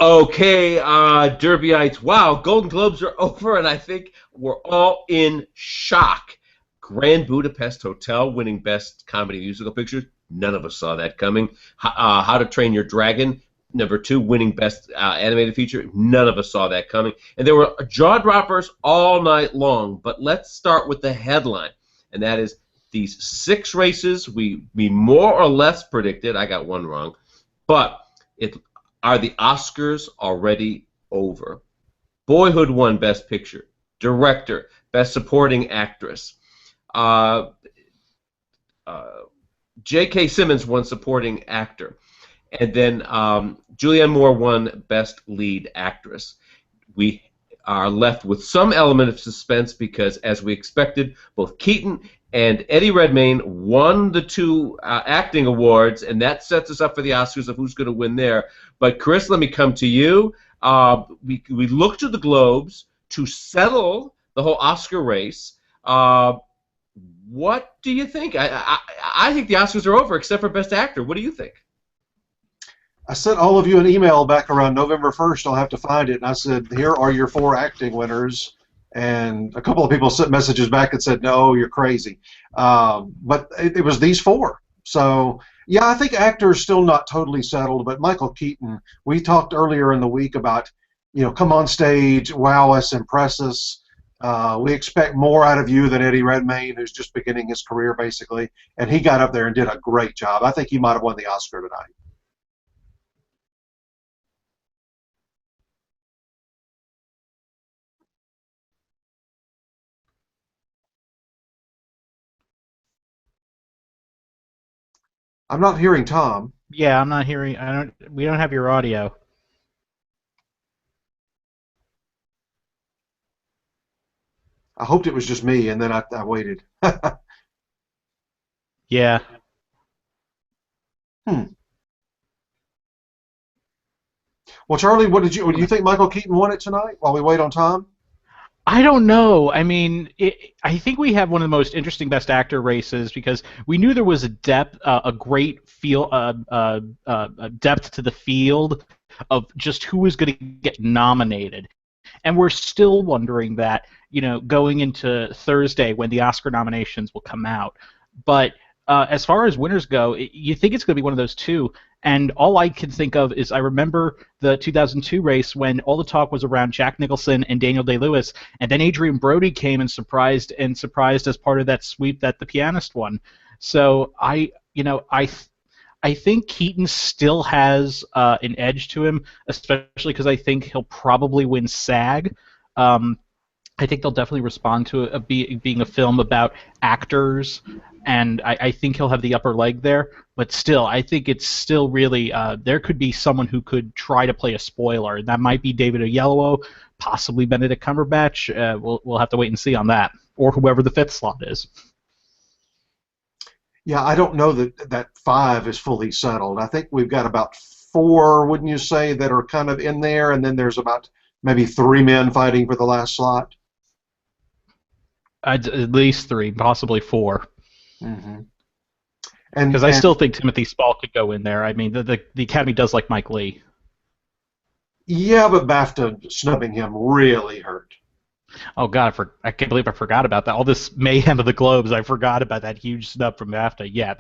Okay, Derbyites. Wow, Golden Globes are over, and I think we're all in shock. Grand Budapest Hotel winning Best Comedy Musical Picture. None of us saw that coming. How to Train Your Dragon, #2, winning Best Animated Feature. None of us saw that coming. And there were jaw droppers all night long. But let's start with the headline, and that is these 6 races we more or less predicted. I got one wrong, but it. Are the Oscars already over? Boyhood won Best Picture. Director, Best Supporting Actress. J.K. Simmons won Supporting Actor. And then Julianne Moore won Best Lead Actress. We are left with some element of suspense because, as we expected, both Keaton and Eddie Redmayne won the 2 acting awards, and that sets us up for the Oscars of who's going to win there. But, Chris, let me come to you. We look to the Globes to settle the whole Oscar race. What do you think? I think the Oscars are over, except for Best Actor. What do you think? I sent all of you an email back around November 1st. I'll have to find it. And I said, here are your 4 acting winners. And a couple of people sent messages back and said, no, you're crazy. But it was these 4. So, yeah, I think actor's still not totally settled. But Michael Keaton, we talked earlier in the week about, come on stage, wow us, impress us. We expect more out of you than Eddie Redmayne, who's just beginning his career, basically. And he got up there and did a great job. I think he might have won the Oscar tonight. I'm not hearing Tom. Yeah, I'm not hearing. We don't have your audio. I hoped it was just me, and then I waited. Yeah. Well, Charlie, do you think Michael Keaton won it tonight while we wait on Tom? I don't know. I mean, I think we have one of the most interesting Best Actor races because we knew there was a depth, a great depth to the field of just who was going to get nominated, and we're still wondering that, going into Thursday when the Oscar nominations will come out. But as far as winners go, you think it's going to be one of those 2. And all I can think of is I remember the 2002 race when all the talk was around Jack Nicholson and Daniel Day-Lewis, and then Adrian Brody came and surprised as part of that sweep that The Pianist won. So I think Keaton still has an edge to him, especially because I think he'll probably win SAG. I think they'll definitely respond to it being a film about actors, and I think he'll have the upper leg there. But still, I think it's still really there could be someone who could try to play a spoiler. That might be David Oyelowo, possibly Benedict Cumberbatch. We'll have to wait and see on that, or whoever the 5th slot is. Yeah, I don't know that 5 is fully settled. I think we've got about 4, wouldn't you say, that are kind of in there, and then there's about maybe 3 men fighting for the last slot. At least 3, possibly 4. Mm-hmm. Because I still think Timothy Spall could go in there. I mean, the Academy does like Mike Lee. Yeah, but BAFTA snubbing him really hurt. Oh God, I can't believe I forgot about that. All this mayhem of the Globes, I forgot about that huge snub from BAFTA. Yeah,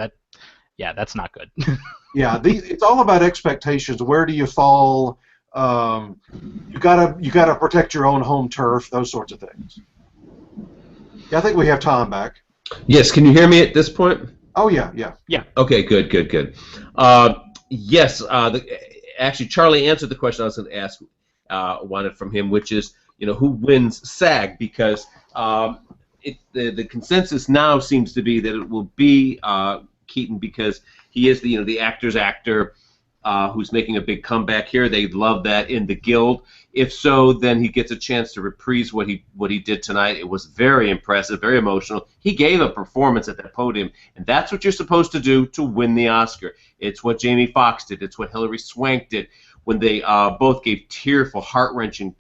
that's not good. Yeah, it's all about expectations. Where do you fall? You gotta protect your own home turf. Those sorts of things. Yeah, I think we have Tom back. Yes, can you hear me at this point? Oh, yeah. Okay, good. Yes, actually, Charlie answered the question I was going to ask, wanted from him, which is, who wins SAG? Because the consensus now seems to be that it will be Keaton because he is the actor's actor who's making a big comeback here. They love that in the Guild. If so, then he gets a chance to reprise what he did tonight. It was very impressive, very emotional. He gave a performance at that podium, and that's what you're supposed to do to win the Oscar. It's what Jamie Foxx did. It's what Hilary Swank did when they both gave tearful, heart-wrenching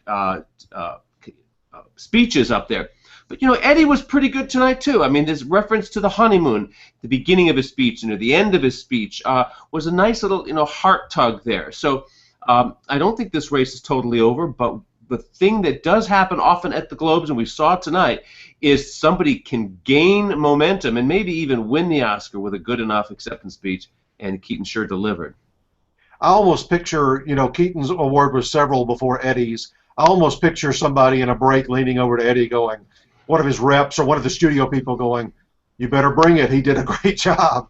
speeches up there. But, Eddie was pretty good tonight, too. I mean, this reference to the honeymoon, the beginning of his speech, the end of his speech, was a nice little, heart tug there. So I don't think this race is totally over, but the thing that does happen often at the Globes, and we saw it tonight, is somebody can gain momentum and maybe even win the Oscar with a good enough acceptance speech, and Keaton sure delivered. I almost picture, Keaton's award was several before Eddie's. I almost picture somebody in a break leaning over to Eddie going, one of his reps or one of the studio people going, "You better bring it. He did a great job."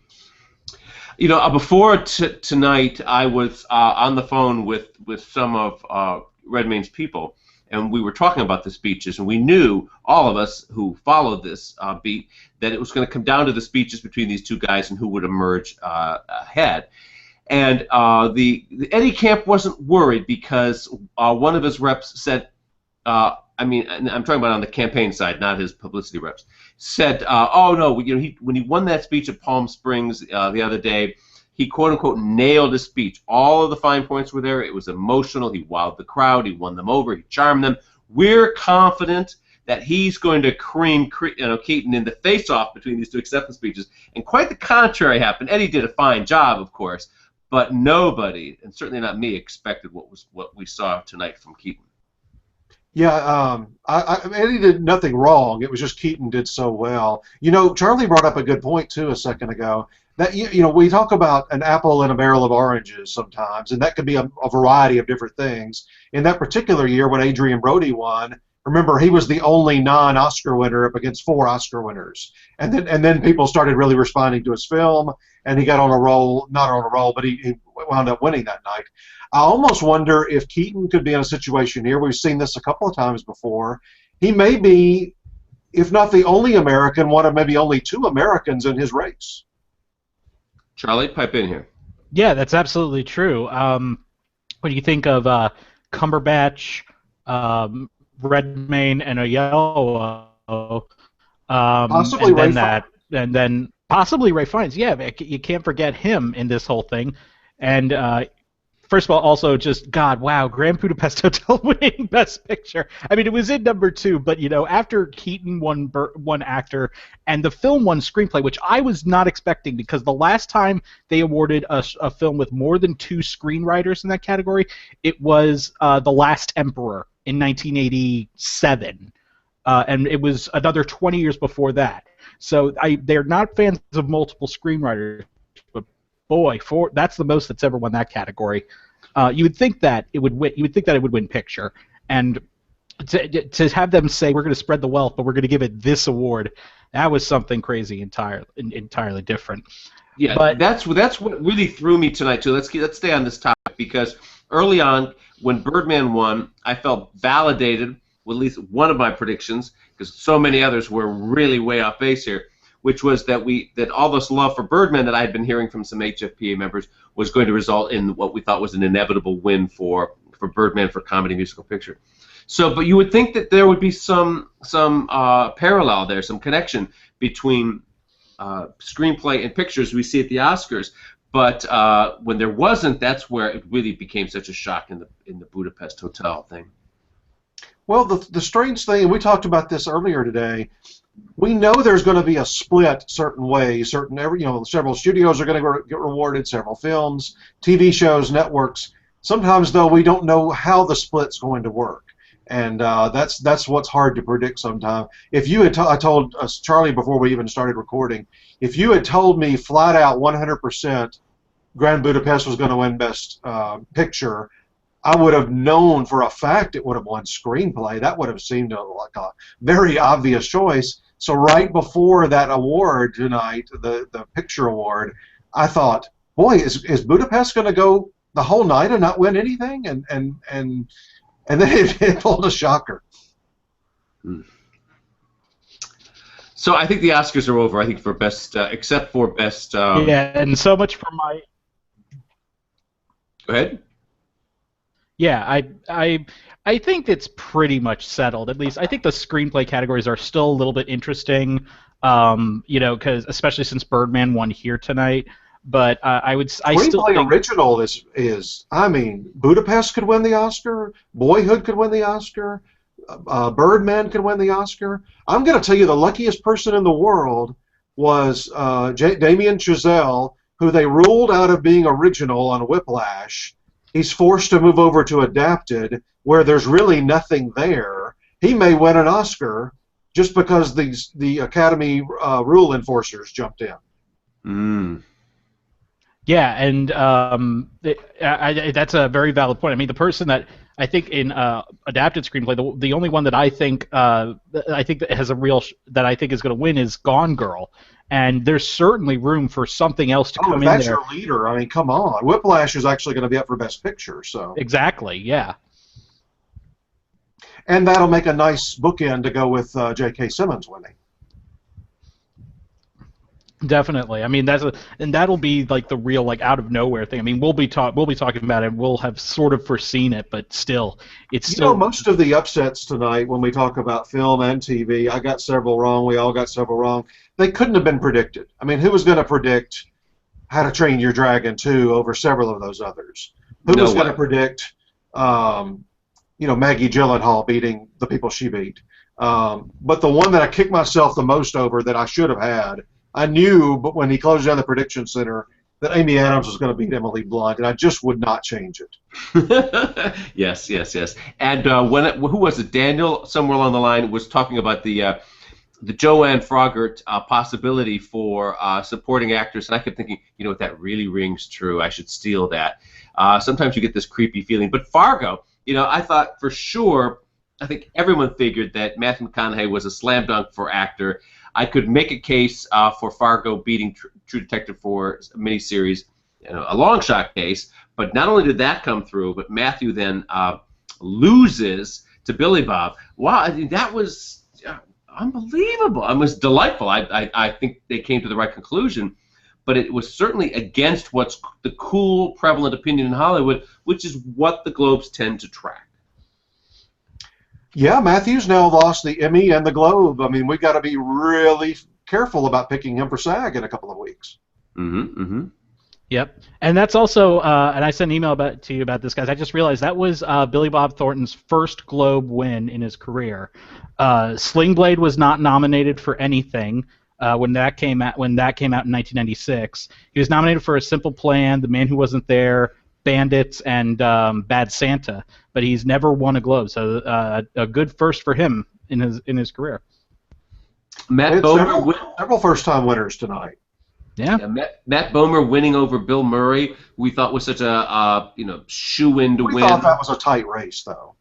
Before tonight, I was on the phone with some of Redmayne's people, and we were talking about the speeches, and we knew, all of us who followed this beat, that it was going to come down to the speeches between these two guys and who would emerge ahead. And the Eddie camp wasn't worried because one of his reps said, I'm talking about on the campaign side, not his publicity reps, said, "Oh no, when he won that speech at Palm Springs the other day, he quote unquote nailed his speech. All of the fine points were there. It was emotional. He wowed the crowd. He won them over. He charmed them. We're confident that he's going to cream Keaton in the face-off between these two acceptance speeches." And quite the contrary happened. Eddie did a fine job, of course, but nobody, and certainly not me, expected what we saw tonight from Keaton. Yeah, Eddie did nothing wrong. It was just Keaton did so well. Charlie brought up a good point, too, a second ago. That, we talk about an apple in a barrel of oranges sometimes, and that could be a variety of different things. In that particular year when Adrian Brody won, remember, he was the only non-Oscar winner up against 4 Oscar winners. And then people started really responding to his film, and he got on a roll, not on a roll, but he wound up winning that night. I almost wonder if Keaton could be in a situation here. We've seen this a couple of times before. He may be, if not the only American, one of maybe only 2 Americans in his race. Charlie, pipe in here. Yeah, that's absolutely true. When you think of Cumberbatch, Redmayne, and Aiello, possibly Ray Fiennes. And then possibly Ray Fiennes. Yeah, you can't forget him in this whole thing. And first of all, also just, God, wow, Grand Budapest Hotel winning Best Picture. I mean, it was in number 2, but, after Keaton won actor and the film won screenplay, which I was not expecting because the last time they awarded a film with more than 2 screenwriters in that category, it was The Last Emperor in 1987. And it was another 20 years before that. So they're not fans of multiple screenwriters, but boy, that's the most that's ever won that category. You would think that it would win. You would think that it would win picture, and to have them say we're going to spread the wealth, but we're going to give it this award, that was something crazy, entirely different. Yeah, but that's what really threw me tonight too. Let's stay on this topic because early on when Birdman won, I felt validated with at least one of my predictions because so many others were really way off base here, which was that all this love for Birdman that I had been hearing from some HFPA members was going to result in what we thought was an inevitable win for Birdman for comedy musical picture. So, but you would think that there would be some parallel there, some connection between screenplay and pictures we see at the Oscars. But when there wasn't, that's where it really became such a shock in the Budapest Hotel thing. Well, the strange thing, and we talked about this earlier today, we know there's going to be a split certain ways. Several studios are going to get rewarded, several films, TV shows, networks. Sometimes, though, we don't know how the split's going to work, and that's what's hard to predict sometimes. If you had, I told Charlie before we even started recording, if you had told me flat out 100% Grand Budapest was going to win Best Picture, I would have known for a fact it would have won screenplay. That would have seemed like a very obvious choice. So right before that award tonight, the picture award, I thought, boy, is Budapest going to go the whole night and not win anything? And then it pulled a shocker. So I think the Oscars are over. I think for best, except for best. Yeah, and so much for my. Go ahead. Yeah, I think it's pretty much settled. At least I think the screenplay categories are still a little bit interesting, because especially since Birdman won here tonight. But I still think original is I mean, Budapest could win the Oscar, Boyhood could win the Oscar, Birdman could win the Oscar. I'm going to tell you the luckiest person in the world was Damien Chazelle, who they ruled out of being original on Whiplash. he's forced to move over to adapted, where there's really nothing there. He may win an Oscar just because the Academy rule enforcers jumped in. Mm. Yeah, and that's a very valid point. I mean, the person that I think in adapted screenplay, the only one that I think that has a real that I think is going to win is Gone Girl, and there's certainly room for something else to come in there. That's your leader. I mean, come on. Whiplash is actually going to be up for Best Picture, so exactly, yeah. And that'll make a nice bookend to go with J.K. Simmons winning. Definitely. I mean, that'll be like the real like out of nowhere thing. I mean, we'll be talking about it. We'll have sort of foreseen it, but still, it's still. Most of the upsets tonight when we talk about film and TV, I got several wrong. We all got several wrong. They couldn't have been predicted. I mean, who was going to predict How to Train Your Dragon 2 over several of those others? Who was going to predict, Maggie Gyllenhaal beating the people she beat? But the one that I kicked myself the most over that I should have had. I knew, but when he closed down the prediction center, that Amy Adams was going to beat Emily Blunt, and I just would not change it. Yes. And who was it? Daniel, somewhere along the line, was talking about the Joanne Froggatt possibility for supporting actress, and I kept thinking, that really rings true. I should steal that. Sometimes you get this creepy feeling, but Fargo, I thought for sure. I think everyone figured that Matthew McConaughey was a slam dunk for actor. I could make a case for Fargo beating True Detective for a miniseries, a long shot case. But not only did that come through, but Matthew then loses to Billy Bob. Wow, I mean, that was unbelievable. It was delightful. I think they came to the right conclusion, but it was certainly against what's the cool, prevalent opinion in Hollywood, which is what the Globes tend to track. Yeah, Matthew's now lost the Emmy and the Globe. I mean, we've got to be really careful about picking him for SAG in a couple of weeks. Yep, and that's also, and I sent an email to you about this, guys. I just realized that was Billy Bob Thornton's first Globe win in his career. Sling Blade was not nominated for anything when that came out in 1996. He was nominated for A Simple Plan, The Man Who Wasn't There, Bandits, and Bad Santa, but he's never won a Globe, so a good first for him in his career. Several first-time winners tonight. Yeah. Matt Bomer winning over Bill Murray, we thought was such a shoe-in to win. We thought that was a tight race, though.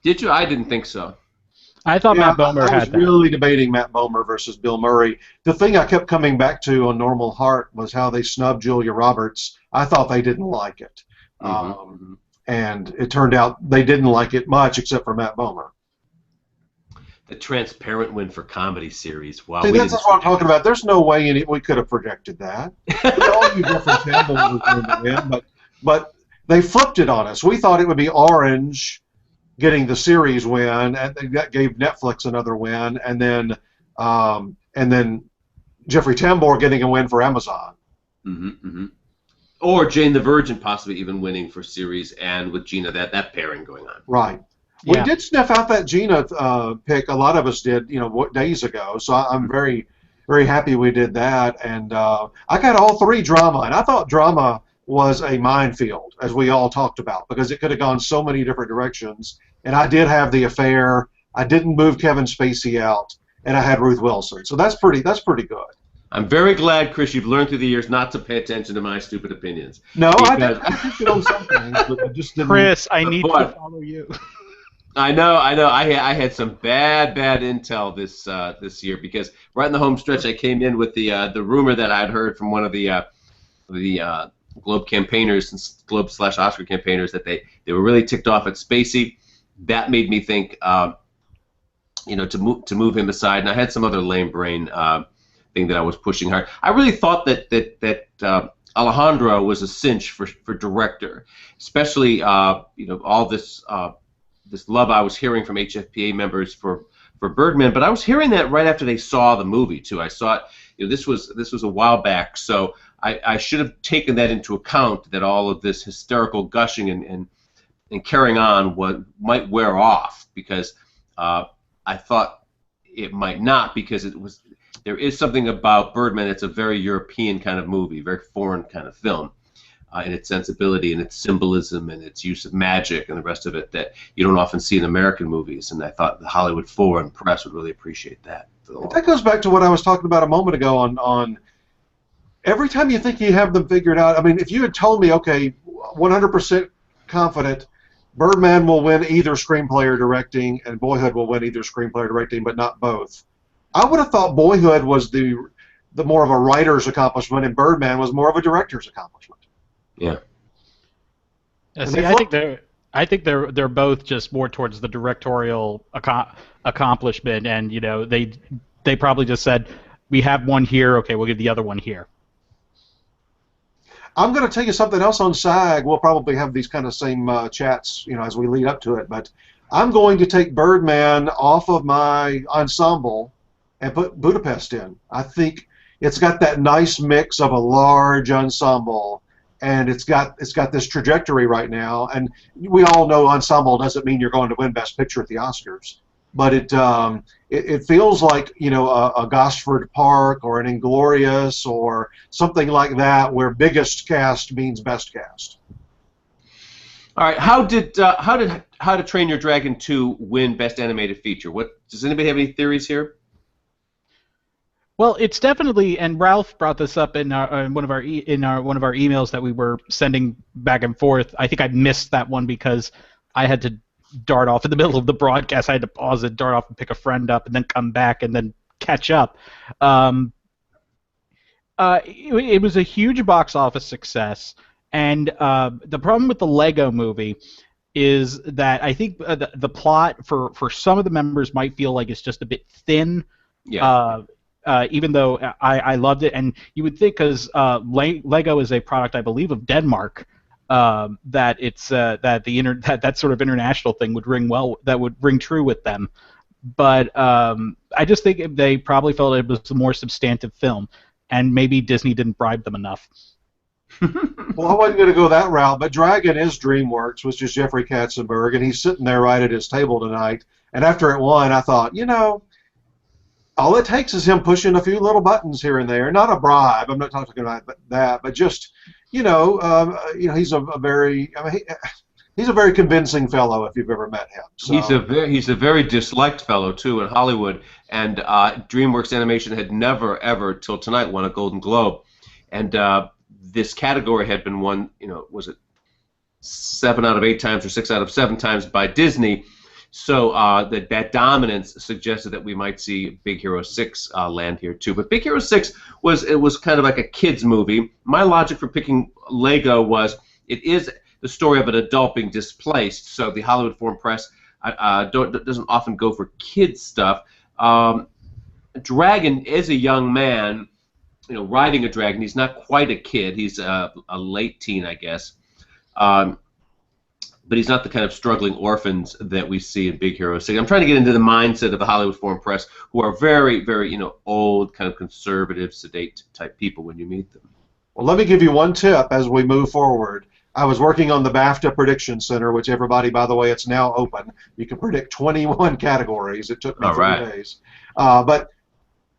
Did you? I didn't think so. I thought Matt Bomer had that. I was really debating Matt Bomer versus Bill Murray. The thing I kept coming back to on Normal Heart was how they snubbed Julia Roberts. I thought they didn't like it. And it turned out they didn't like it much except for Matt Bomer. The transparent win for comedy series. Wow. See, that's what I'm talking about. There's no way we could have projected that. We all knew Jeffrey Tambor was going to win, but they flipped it on us. We thought it would be Orange getting the series win, and that gave Netflix another win, and then Jeffrey Tambor getting a win for Amazon. Or Jane the Virgin possibly even winning for series, and with Gina, that pairing going on. Right. Yeah. We did sniff out that Gina pick. A lot of us did, days ago. So I'm very, very happy we did that. And I got all three drama, and I thought drama was a minefield, as we all talked about, because it could have gone so many different directions. And I did have The Affair. I didn't move Kevin Spacey out, and I had Ruth Wilson. So that's pretty good. I'm very glad, Chris, you've learned through the years not to pay attention to my stupid opinions. No, I think it on some things, but I just didn't. Chris, I need to follow you. I know. I had some bad intel this year, because right in the home stretch I came in with the rumor that I'd heard from one of the Globe campaigners and Globe/Oscar campaigners that they were really ticked off at Spacey. That made me think, to move him aside, and I had some other lame brain thing that I was pushing hard. I really thought that Alejandro was a cinch for director, especially all this love I was hearing from HFPA members for Birdman, but I was hearing that right after they saw the movie too. I saw it. This was a while back, so I should have taken that into account, that all of this hysterical gushing and carrying on might wear off, because I thought it might not, because there is something about Birdman that's a very European kind of movie, very foreign kind of film. in its sensibility and its symbolism and its use of magic and the rest of it that you don't often see in American movies. And I thought the Hollywood foreign press would really appreciate that. That goes back to what I was talking about a moment ago on every time you think you have them figured out. I mean, if you had told me, okay, 100% confident Birdman will win either screenplay or directing and Boyhood will win either screenplay or directing, but not both, I would have thought Boyhood was the more of a writer's accomplishment and Birdman was more of a director's accomplishment. Yeah. See, I think they're both just more towards the directorial accomplishment, and they probably just said, we have one here, okay, we'll give the other one here. I'm going to tell you something else on SAG. We'll probably have these kind of same chats, as we lead up to it. But I'm going to take Birdman off of my ensemble and put Budapest in. I think it's got that nice mix of a large ensemble, and it's got this trajectory right now. And we all know ensemble doesn't mean you're going to win Best Picture at the Oscars, but it feels like a Gosford Park or an Inglourious or something like that, where biggest cast means best cast. All right, how to Train Your Dragon 2 win Best Animated Feature? Does anybody have any theories here? Well, it's definitely, and Ralph brought this up in one of our emails that we were sending back and forth. I think I missed that one because I had to dart off in the middle of the broadcast. I had to pause it, dart off and pick a friend up, and then come back and then catch up. It was a huge box office success, and the problem with the Lego movie is that I think the plot for some of the members might feel like it's just a bit thin. Yeah. Even though I loved it, and you would think, because Lego is a product, I believe, of Denmark, that it's that sort of international thing would ring true with them. But I just think they probably felt it was a more substantive film, and maybe Disney didn't bribe them enough. Well, I wasn't going to go that route, but Dragon is DreamWorks, which is Jeffrey Katzenberg, and he's sitting there right at his table tonight. And after it won, I thought, all it takes is him pushing a few little buttons here and there. Not a bribe. I'm not talking about that, but just he's a very convincing fellow if you've ever met him. So. He's a very disliked fellow too in Hollywood, and DreamWorks Animation had never ever till tonight won a Golden Globe, and this category had been won. Was it 7 out of 8 times or 6 out of 7 times by Disney? So that dominance suggested that we might see Big Hero 6 land here too. But Big Hero 6 was kind of like a kid's movie. My logic for picking Lego was it is the story of an adult being displaced. So the Hollywood Foreign Press doesn't often go for kids stuff. Dragon is a young man, riding a dragon. He's not quite a kid. He's a late teen, I guess. But he's not the kind of struggling orphans that we see in Big Hero 6. I'm trying to get into the mindset of the Hollywood Foreign Press, who are very, very, old, kind of conservative, sedate type people when you meet them. Well, let me give you one tip as we move forward. I was working on the BAFTA Prediction Center, which everybody, by the way, it's now open. You can predict 21 categories. It took me 3 days. But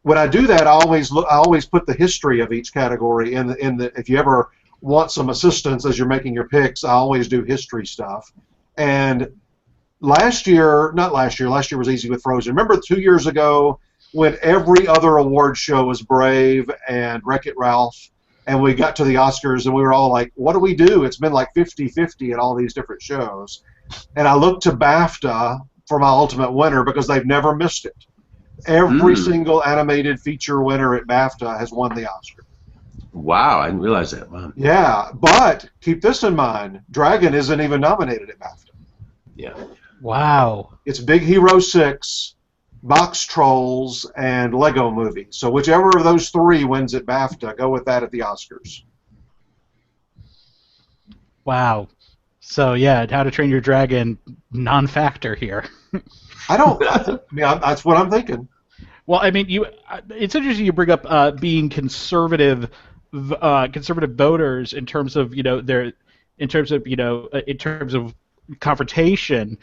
when I do that, I always put the history of each category in the. If you ever want some assistance as you're making your picks, I always do history stuff. And last year was easy with Frozen. Remember 2 years ago when every other award show was Brave and Wreck-It Ralph, and we got to the Oscars and we were all like, what do we do? It's been like 50-50 at all these different shows. And I looked to BAFTA for my ultimate winner because they've never missed it. Every single animated feature winner at BAFTA has won the Oscar. Wow, I didn't realize that. Wow. Yeah, but keep this in mind, Dragon isn't even nominated at BAFTA. Yeah. Wow. It's Big Hero 6, Box Trolls, and Lego Movie. So whichever of those 3 wins at BAFTA, go with that at the Oscars. Wow. So yeah, How to Train Your Dragon, non-factor here. That's what I'm thinking. Well, I mean, it's interesting you bring up being conservative voters in terms of confrontation.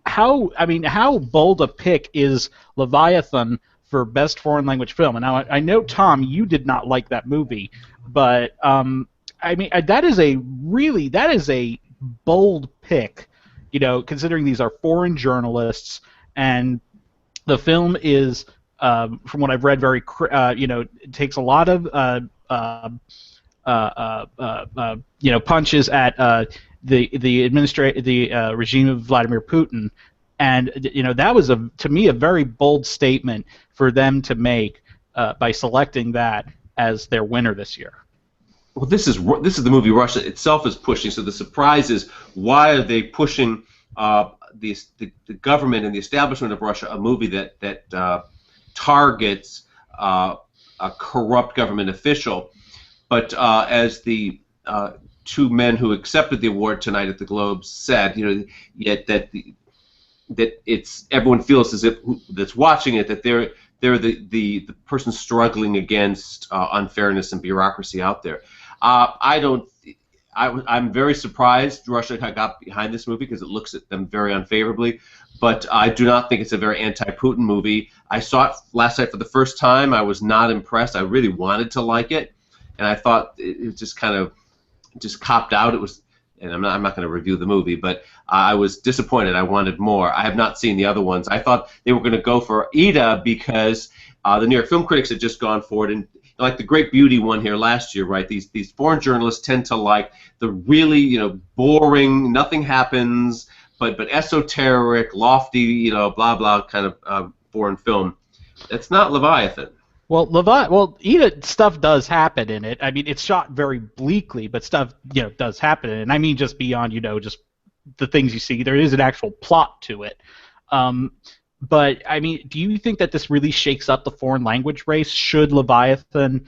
How bold a pick is Leviathan for best foreign language film? And now I know, Tom, you did not like that movie, but I mean, that is a bold pick, considering these are foreign journalists, and the film is, from what I've read, it takes a lot of punches at the regime of Vladimir Putin, and that was to me a very bold statement for them to make by selecting that as their winner this year. Well, this is the movie Russia itself is pushing. So the surprise is, why are they pushing the government and the establishment of Russia a movie that targets a corrupt government official? But as the two men who accepted the award tonight at the Globes said, yet that it's everyone feels as if that's watching it that they're the person struggling against unfairness and bureaucracy out there. I'm very surprised Russia got behind this movie because it looks at them very unfavorably, but I do not think it's a very anti-Putin movie. I saw it last night for the first time. I was not impressed. I really wanted to like it, and I thought it just kind of copped out. It was, and I'm not going to review the movie, but I was disappointed. I wanted more. I have not seen the other ones. I thought they were going to go for Ida because the New York Film Critics had just gone for it, and like the Great Beauty one here last year, right? These foreign journalists tend to like the really boring, nothing happens, but esoteric, lofty, blah blah kind of foreign film. That's not Leviathan. Well, Ida stuff does happen in it. I mean, it's shot very bleakly, but stuff does happen in it. And I mean, just beyond just the things you see, there is an actual plot to it. But I mean, do you think that this really shakes up the foreign language race? Should Leviathan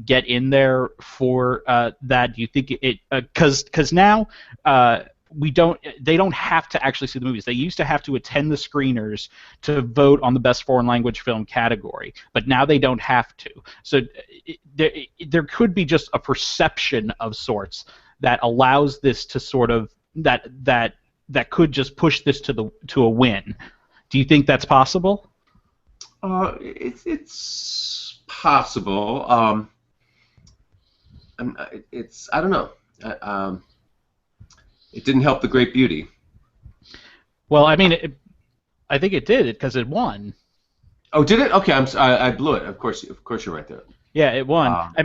get in there for that? Do you think it? Because now they don't have to actually see the movies. They used to have to attend the screeners to vote on the best foreign language film category, but now they don't have to. So there could be just a perception of sorts that allows this to sort of that could just push this to a win. Do you think that's possible? It's possible. I don't know. It didn't help the Great Beauty. Well, I mean, I think it did because it won. Oh, did it? Okay, I blew it. Of course, you're right there. Yeah, it won. I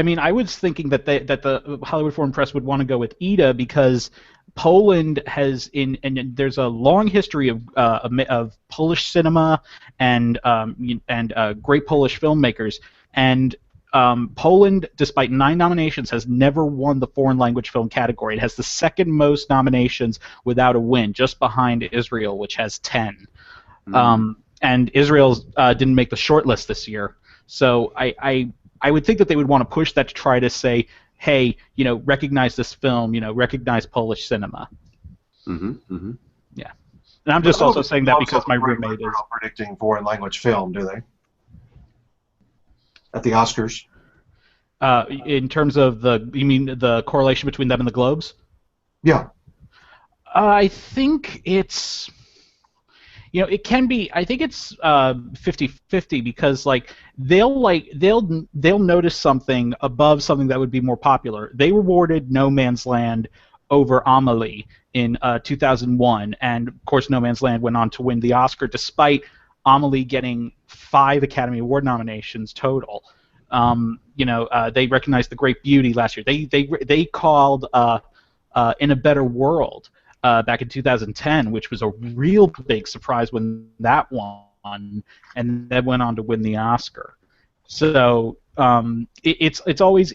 mean, I was thinking that the Hollywood Foreign Press would want to go with Ida because Poland has and there's a long history of Polish cinema and great Polish filmmakers, and Poland, despite 9 nominations, has never won the foreign language film category. It has the second most nominations without a win, just behind Israel, which has 10. And Israel didn't make the shortlist this year. So I would think that they would want to push that to try to say, hey, recognize this film, recognize Polish cinema. Mm-hmm. Yeah. And I'm just also saying that because my roommate is predicting foreign language film, do they? At the Oscars? In terms of you mean the correlation between them and the Globes? Yeah. I think it's, it can be. I think it's 50-50 because they'll notice something above something that would be more popular. They rewarded No Man's Land over Amelie in 2001, and of course No Man's Land went on to win the Oscar despite Amelie getting 5 Academy Award nominations total. They recognized The Great Beauty last year. They called In a Better World back in 2010, which was a real big surprise when that won, and then went on to win the Oscar. So it's always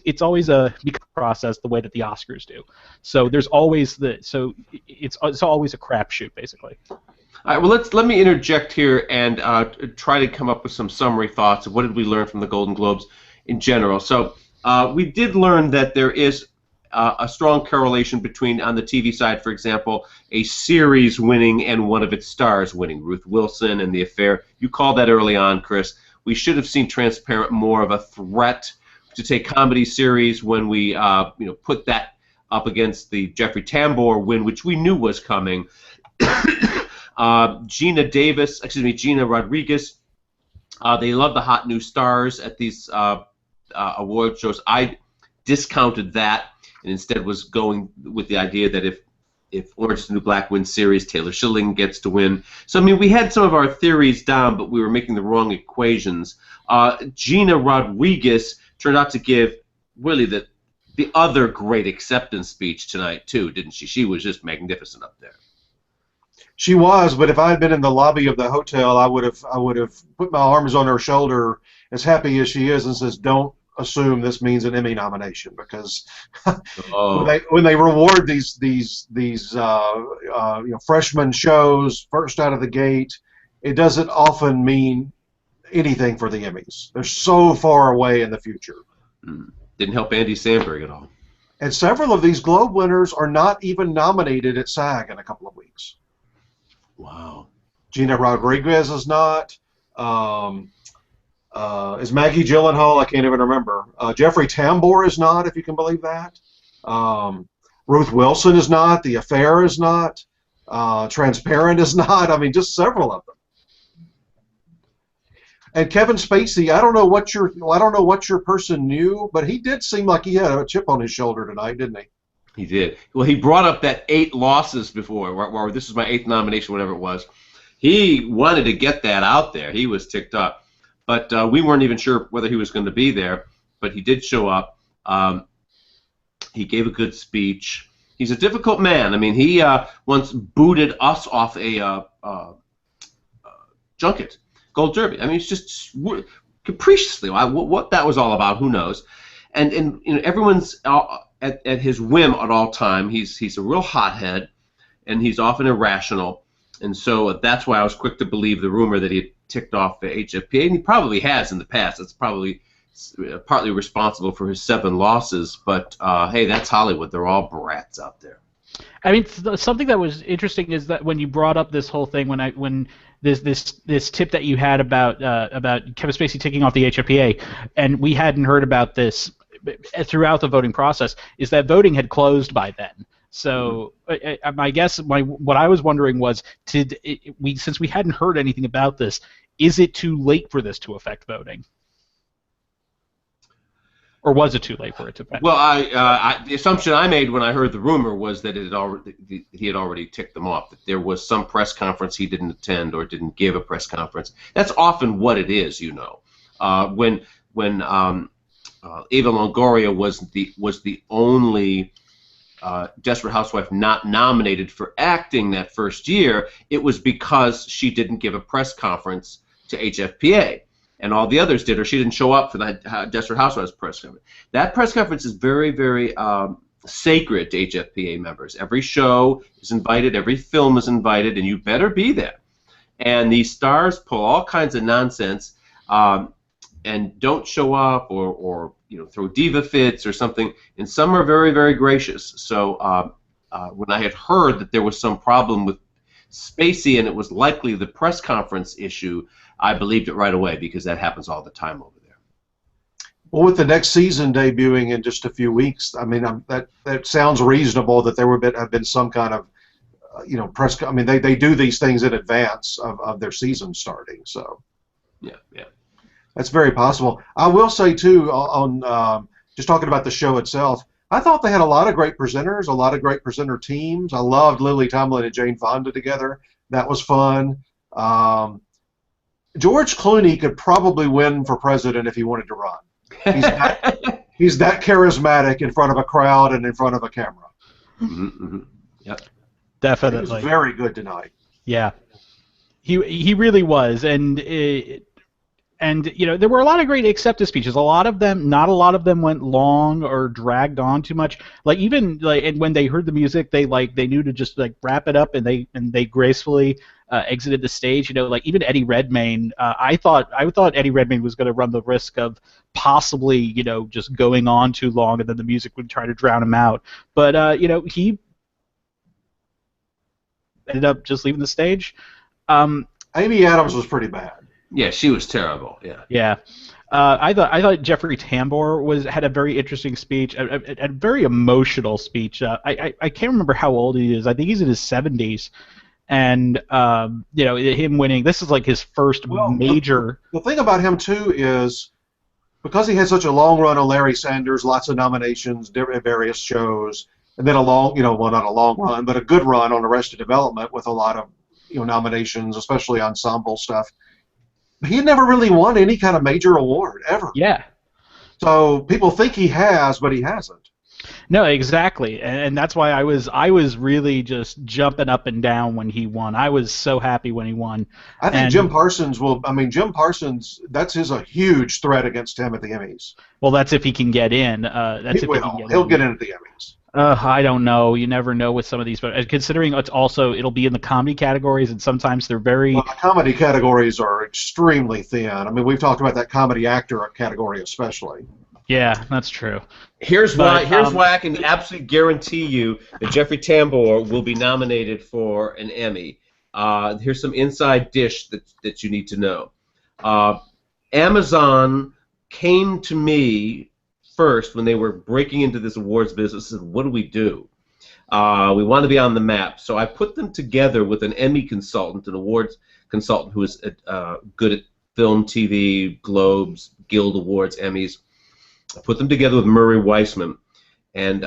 a process the way that the Oscars do. So there's always it's always a crapshoot basically. All right, well, let me interject here and try to come up with some summary thoughts of what did we learn from the Golden Globes in general. So we did learn that there is a strong correlation between, on the TV side, for example, a series winning and one of its stars winning. Ruth Wilson and The Affair. You called that early on, Chris. We should have seen Transparent more of a threat to take comedy series when we put that up against the Jeffrey Tambor win, which we knew was coming. Gina Rodriguez, they love the hot new stars at these award shows. I discounted that and instead was going with the idea that if Orange is the New Black wins series, Taylor Schilling gets to win. So, I mean, we had some of our theories down, but we were making the wrong equations. Gina Rodriguez turned out to give really the other great acceptance speech tonight, too, didn't she? She was just magnificent up there. She was, but if I had been in the lobby of the hotel, I would have put my arms on her shoulder, as happy as she is, and says, "Don't assume this means an Emmy nomination," because when they reward these freshman shows first out of the gate, it doesn't often mean anything for the Emmys. They're so far away in the future. Didn't help Andy Samberg at all. And several of these Globe winners are not even nominated at SAG in a couple of weeks. Wow. Gina Rodriguez is not. Is Maggie Gyllenhaal? I can't even remember. Jeffrey Tambor is not, if you can believe that. Ruth Wilson is not. The Affair is not. Transparent is not. I mean, just several of them. And Kevin Spacey, I don't know what your person knew, but he did seem like he had a chip on his shoulder tonight, didn't he? He did. Well, he brought up that 8 losses before, where this is my 8th nomination, whatever it was. He wanted to get that out there. He was ticked up. But we weren't even sure whether he was going to be there. But he did show up. He gave a good speech. He's a difficult man. I mean, he once booted us off a junket, Gold Derby. I mean, it's just capriciously. What that was all about, who knows? And you know, everyone's at his whim at all time. He's a real hothead, and he's often irrational. And so that's why I was quick to believe the rumor that he had ticked off the HFPA, and he probably has in the past. That's probably partly responsible for his 7 losses. But hey, that's Hollywood. They're all brats out there. I mean, something that was interesting is that when you brought up this whole thing, when this tip that you had about Kevin Spacey taking off the HFPA, and we hadn't heard about this throughout the voting process, is that voting had closed by then. So my guess, what I was wondering was, since we hadn't heard anything about this, is it too late for this to affect voting? Or was it too late for it to affect? Well, the assumption I made when I heard the rumor was that he had already ticked them off. That there was some press conference he didn't attend or didn't give a press conference. That's often what it is, you know. When Eva Longoria was the only Desperate Housewife not nominated for acting that first year, it was because she didn't give a press conference to HFPA. And all the others did, or she didn't show up for the Desperate Housewives press conference. That press conference is very, very sacred to HFPA members. Every show is invited, every film is invited, and you better be there. And these stars pull all kinds of nonsense and don't show up, or you know, throw diva fits or something. And some are very, very gracious. So when I had heard that there was some problem with Spacey and it was likely the press conference issue, I believed it right away, because that happens all the time over there. Well, with the next season debuting in just a few weeks, I mean, that sounds reasonable that there would have been some kind of, press. I mean, they do these things in advance of their season starting, so. Yeah. That's very possible. I will say, too, on just talking about the show itself, I thought they had a lot of great presenters, a lot of great presenter teams. I loved Lily Tomlin and Jane Fonda together. That was fun. George Clooney could probably win for president if he wanted to run. He's that charismatic in front of a crowd and in front of a camera. Mm-hmm. Yep. Definitely. He was very good tonight. Yeah. He really was, and there were a lot of great acceptance speeches. Not a lot of them went long or dragged on too much. And when they heard the music, they knew to just wrap it up, and they gracefully exited the stage. Even Eddie Redmayne. I thought Eddie Redmayne was going to run the risk of possibly just going on too long, and then the music would try to drown him out. But he ended up just leaving the stage. Amy Adams was pretty bad. Yeah, she was terrible. Yeah. Yeah. I thought Jeffrey Tambor had a very interesting speech, a very emotional speech. I can't remember how old he is. I think he's in his 70s, and him winning. This is like his first major. The thing about him too is, because he had such a long run on Larry Sanders, lots of nominations, various shows, and then a long, well, not a long run, but a good run on Arrested Development with a lot of, nominations, especially ensemble stuff. He had never really won any kind of major award ever. Yeah. So people think he has, but he hasn't. No, exactly, and that's why I was really just jumping up and down when he won. I was so happy when he won. I think Jim Parsons will. I mean, Jim Parsons. That's a huge threat against him at the Emmys. Well, that's if he can get in. He'll get in at the Emmys. I don't know. You never know with some of these, but considering it'll be in the comedy categories, and sometimes they're very. Well, the comedy categories are extremely thin. I mean, we've talked about that comedy actor category especially. Yeah, that's true. Here's why I can absolutely guarantee you that Jeffrey Tambor will be nominated for an Emmy. Here's some inside dish that you need to know. Amazon came to me first when they were breaking into this awards business and said, what do? We want to be on the map. So I put them together with an Emmy consultant, an awards consultant who is good at film, TV, Globes, Guild Awards, Emmys. I put them together with Murray Weissman, and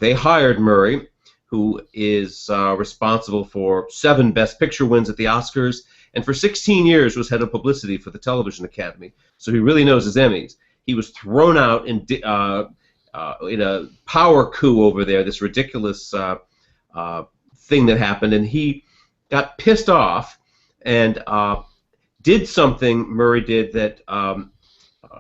they hired Murray, who is responsible for 7 Best Picture wins at the Oscars, and for 16 years was head of publicity for the Television Academy, so he really knows his Emmys. He was thrown out in a power coup over there, this ridiculous thing that happened, and he got pissed off and did something Murray did that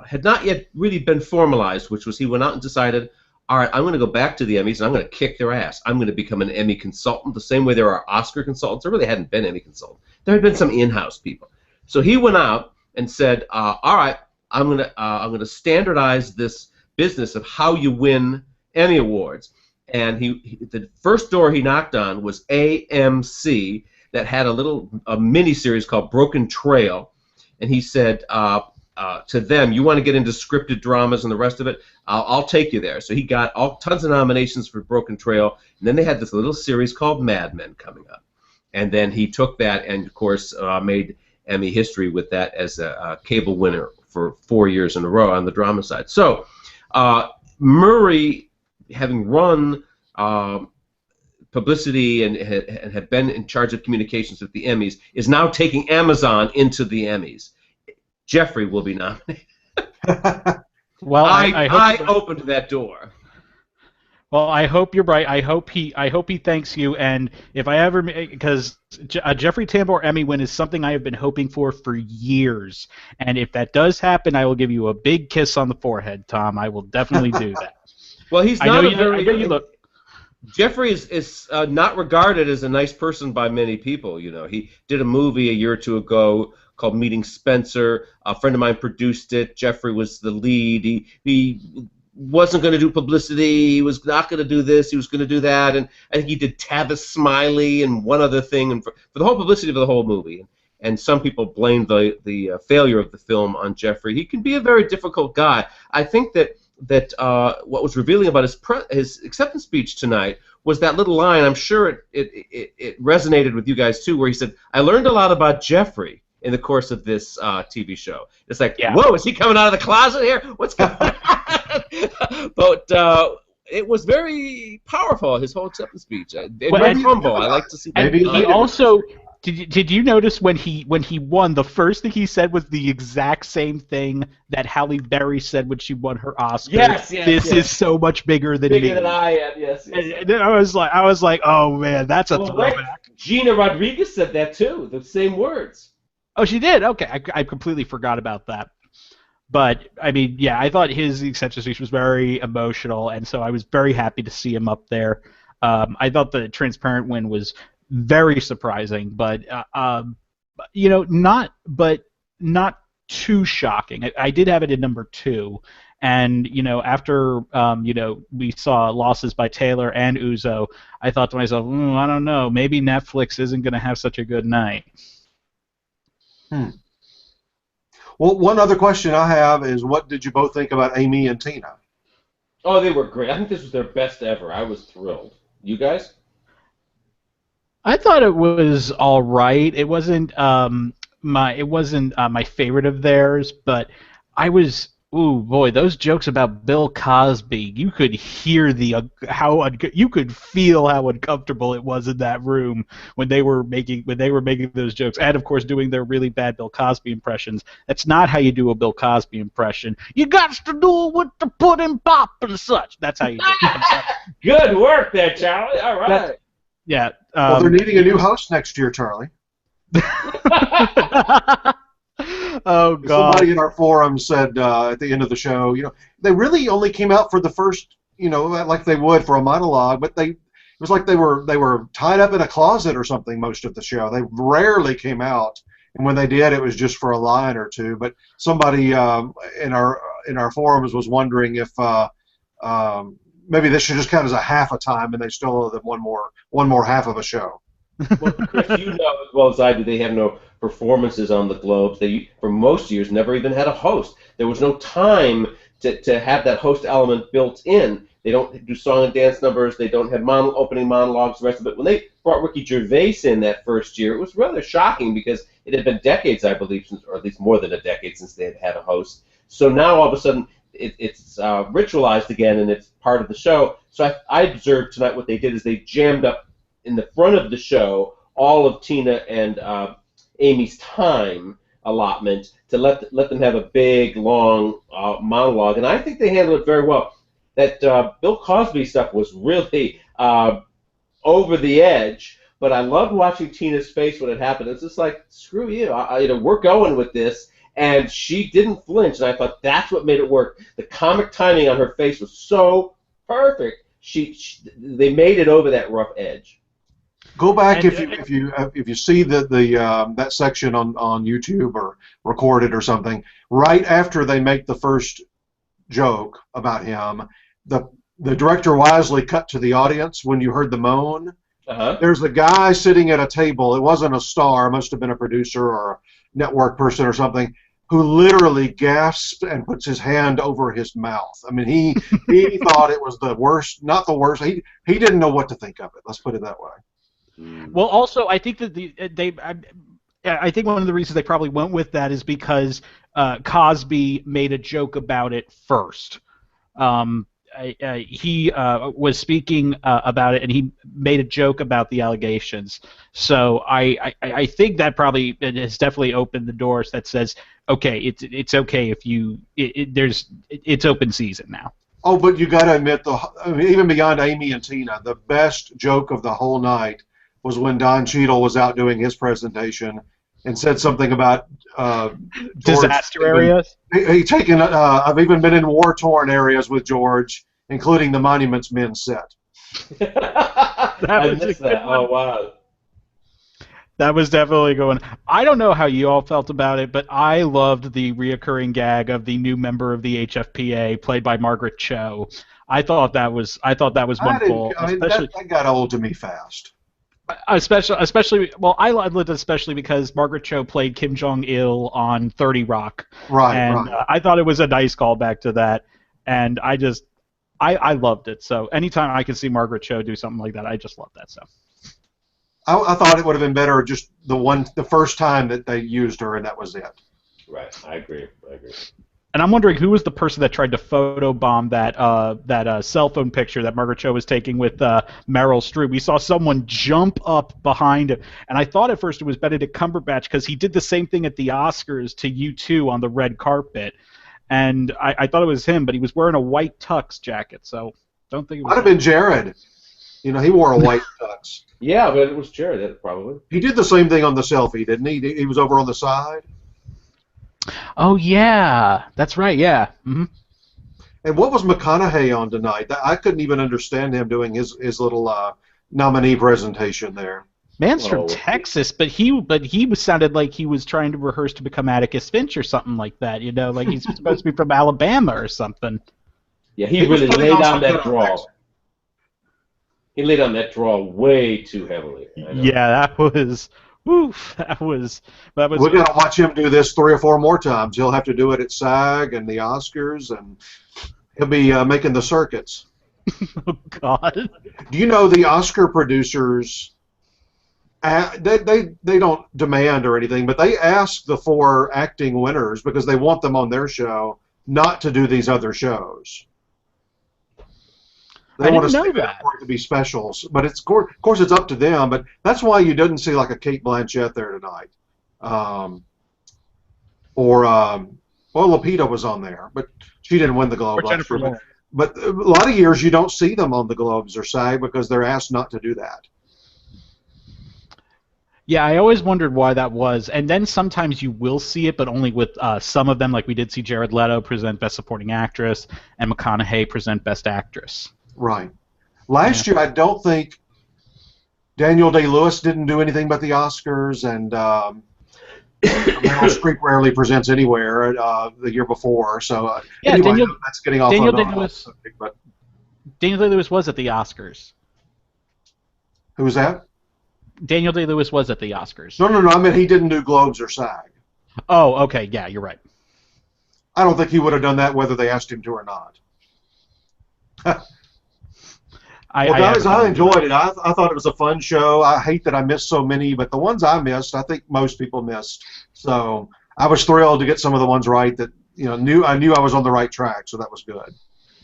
had not yet really been formalized, which was he went out and decided, all right, I'm going to go back to the Emmys and I'm going to kick their ass. I'm going to become an Emmy consultant the same way there are Oscar consultants. There really hadn't been Emmy consultants. There had been some in-house people. So he went out and said, all right, I'm going to standardize this business of how you win Emmy Awards. And the first door he knocked on was AMC that had a mini-series called Broken Trail. And he said, to them, you want to get into scripted dramas and the rest of it, I'll take you there. So he got tons of nominations for Broken Trail, and then they had this little series called Mad Men coming up. And then he took that and, of course, made Emmy history with that as a cable winner for 4 years in a row on the drama side. So Murray, having run publicity and had been in charge of communications with the Emmys, is now taking Amazon into the Emmys. Jeffrey will be nominated. Well, I opened that door. Well, I hope you're right. I hope he thanks you. And if I ever, because a Jeffrey Tambor Emmy win is something I have been hoping for years. And if that does happen, I will give you a big kiss on the forehead, Tom. I will definitely do that. Well, he's not a very. I know you look. Jeffrey is not regarded as a nice person by many people. You know, he did a movie a year or two ago called Meeting Spencer. A friend of mine produced it. Jeffrey was the lead. He wasn't going to do publicity. He was not going to do this. He was going to do that. And I think he did Tavis Smiley and one other thing, and for the whole publicity of the whole movie. And some people blame the failure of the film on Jeffrey. He can be a very difficult guy. I think that what was revealing about his acceptance speech tonight was that little line. I'm sure it resonated with you guys too, where he said, "I learned a lot about Jeffrey in the course of this TV show." It's like, yeah. Whoa, is he coming out of the closet here? What's going on? But it was very powerful, his whole acceptance speech. Very humble. I like to see that. And he also, did you notice when he won, the first thing he said was the exact same thing that Halle Berry said when she won her Oscar. Yes, this is so much bigger than me. Bigger than I am, yes. And I was like, oh man, that's a throwback. Right. Gina Rodriguez said that too, the same words. Oh, she did? Okay, I completely forgot about that. But, I mean, yeah, I thought his acceptance speech was very emotional, and so I was very happy to see him up there. I thought the Transparent win was very surprising, but, not too shocking. I did have it at number 2, and, after, we saw losses by Taylor and Uzo, I thought to myself, I don't know, maybe Netflix isn't going to have such a good night. Well, one other question I have is, what did you both think about Amy and Tina? Oh, they were great. I think this was their best ever. I was thrilled. You guys? I thought it was all right. It wasn't my favorite of theirs, but I was Ooh boy, those jokes about Bill Cosby, you could hear you could feel how uncomfortable it was in that room when they were making those jokes, and of course doing their really bad Bill Cosby impressions. That's not how you do a Bill Cosby impression. You got to do it with the pudding pop and such. That's how you do it. Good work there, Charlie. All right. Yeah. Well, they're needing a new host next year, Charlie. Oh God! Somebody in our forum said at the end of the show, they really only came out for the first, like they would for a monologue, but it was like they were tied up in a closet or something most of the show. They rarely came out, and when they did, it was just for a line or two. But somebody in our forums was wondering if maybe this should just count as a half a time, and they still owe them one more half of a show. Well, Chris, you know as well as I do, they have no performances on the Globes. They, for most years, never even had a host. There was no time to have that host element built in. They don't do song and dance numbers. They don't have opening monologues, the rest of it. When they brought Ricky Gervais in that first year, it was rather shocking because it had been decades, I believe, or at least more than a decade since they had a host. So now all of a sudden it's ritualized again, and it's part of the show. So I observed tonight what they did is they jammed up in the front of the show all of Tina and Amy's time allotment to let them have a big, long monologue, and I think they handled it very well. That Bill Cosby stuff was really over the edge, but I loved watching Tina's face when it happened. It's just like, screw you, we're going with this, and she didn't flinch, and I thought that's what made it work. The comic timing on her face was so perfect. They made it over that rough edge. Go back if you see that section on YouTube or recorded or something. Right after they make the first joke about him, the director wisely cut to the audience when you heard the moan. Uh-huh. There's a guy sitting at a table. It wasn't a star. Must have been a producer or a network person or something, who literally gasps and puts his hand over his mouth. I mean, he thought it was the worst, not the worst. He didn't know what to think of it. Let's put it that way. Well, also, I think that I think one of the reasons they probably went with that is because Cosby made a joke about it first. He was speaking about it, and he made a joke about the allegations. So I think that probably has definitely opened the doors that says, okay, it's okay if it's open season now. Oh, but you got to admit, even beyond Amy and Tina, the best joke of the whole night was when Don Cheadle was out doing his presentation and said something about disaster areas. I've even been in war-torn areas with George, including the Monuments Men set. I missed that. Oh, wow. That was definitely going. I don't know how you all felt about it, but I loved the reoccurring gag of the new member of the HFPA, played by Margaret Cho. I thought that was wonderful. That got old to me fast. Especially, well, I loved it especially because Margaret Cho played Kim Jong-il on 30 Rock. Right, and I thought it was a nice callback to that, and I loved it. So anytime I can see Margaret Cho do something like that, I just love that stuff. I thought it would have been better just the first time that they used her, and that was it. Right, I agree. And I'm wondering who was the person that tried to photobomb that cell phone picture that Margaret Cho was taking with Meryl Streep. We saw someone jump up behind him, and I thought at first it was Benedict Cumberbatch because he did the same thing at the Oscars to U2 on the red carpet, and I thought it was him, but he was wearing a white tux jacket, so don't think it was. Might have been Jared. He wore a white tux. Yeah, but it was Jared, probably. He did the same thing on the selfie, didn't he? He was over on the side. Oh, yeah. That's right, yeah. Mm-hmm. And what was McConaughey on tonight? I couldn't even understand him doing his little nominee presentation there. Man's from Texas, but he sounded like he was trying to rehearse to become Atticus Finch or something like that, like he's supposed to be from Alabama or something. Yeah, he really laid on that draw. He laid on that draw way too heavily. Yeah, that was... Oof, that was. We're going to watch him do this 3 or 4 more times. He'll have to do it at SAG and the Oscars, and he'll be making the circuits. Oh, God. Do you know the Oscar producers, they don't demand or anything, but they ask the 4 acting winners, because they want them on their show, not to do these other shows. They I want to didn't know stay that. for it to be specials, but of course it's up to them. But that's why you didn't see like a Kate Blanchett there tonight, well, Lupita was on there, but she didn't win the Globe Or last Jennifer year. Lawrence. But a lot of years you don't see them on the Globes or SAG because they're asked not to do that. Yeah, I always wondered why that was. And then sometimes you will see it, but only with some of them. Like we did see Jared Leto present Best Supporting Actress and McConaughey present Best Actress. Right. Last year, I don't think Daniel Day-Lewis didn't do anything but the Oscars, and Meryl Streep rarely presents anywhere the year before. So Yeah, anyway, that's getting off Daniel on Day-Lewis. subject. But Daniel Day-Lewis was at the Oscars. who was that? Daniel Day-Lewis was at the Oscars. No. I mean, he didn't do Globes or SAG. Oh, okay. Yeah, you're right. I don't think he would have done that whether they asked him to or not. Guys, I enjoyed it. I thought it was a fun show. I hate that I missed so many, but the ones I missed, I think most people missed. So I was thrilled to get some of the ones right that I knew I was on the right track. So that was good.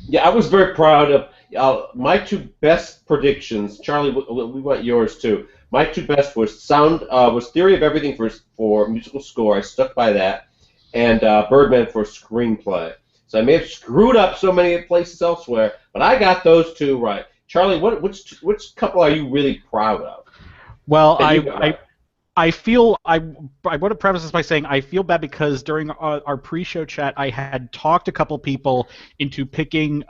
Yeah, I was very proud of my two best predictions. Charlie, we want yours too. My two best was was Theory of Everything for musical score. I stuck by that, and Birdman for screenplay. So I may have screwed up so many places elsewhere, but I got those two right. Charlie, which couple are you really proud of? Well, I feel I want to preface this by saying I feel bad because during our pre-show chat I had talked a couple people into picking